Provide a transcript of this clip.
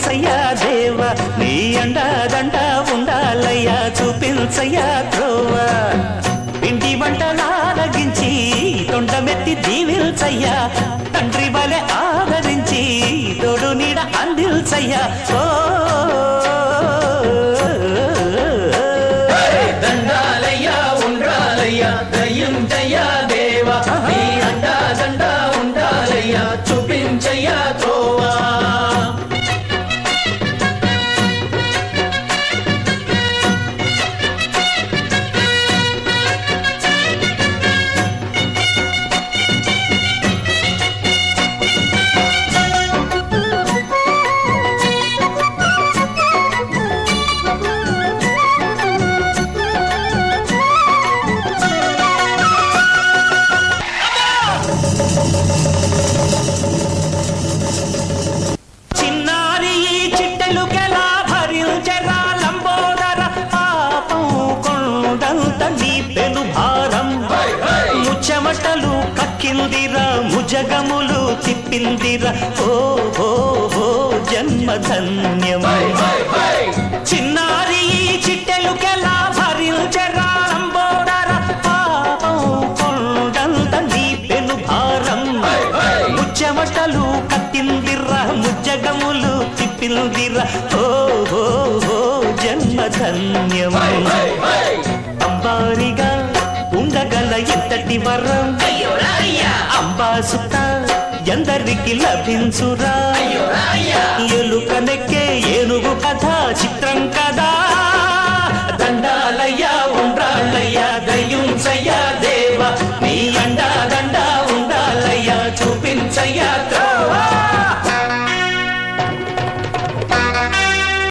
దీవించయ్యా దేవ నీ అండదండ ఉండాలయ్యా చూపించయ్యా త్రోవ పిండి వంటలారగించి తొండమెత్తి దీవించయ్యా తండ్రి వలె ఆదరించి తోడు నీడ అందిల్చయ్యా ఓ దండాలయ్యా ఉండాలయ్యా దయించయ్యా దేవా నీ అండదండ ఉండాలయ్యా చూపించయ్యా త్రోవా చెమటలు కక్కిందిరా ముజగములు తిప్పిందిరా ఓ ఓ ఓ జన్మధన్యమై చిన్నారి చిట్టెలుకెలా భరించరా లంబోదర పాపం కొండంత నీ పెను భారం ముచ్చెమటలు కక్కిందిరా ముజగములు తిప్పిందిరా ఓ ఓ ఓ జన్మధన్యమై అంబారిగా ఉండగల ఎంతటి వరం అంబాసుత ఎందరికి లభించురా ఎలుక నెక్కే ఏనుగు కథ చిత్రం కదా దండాలయ్యా ఉండ్రా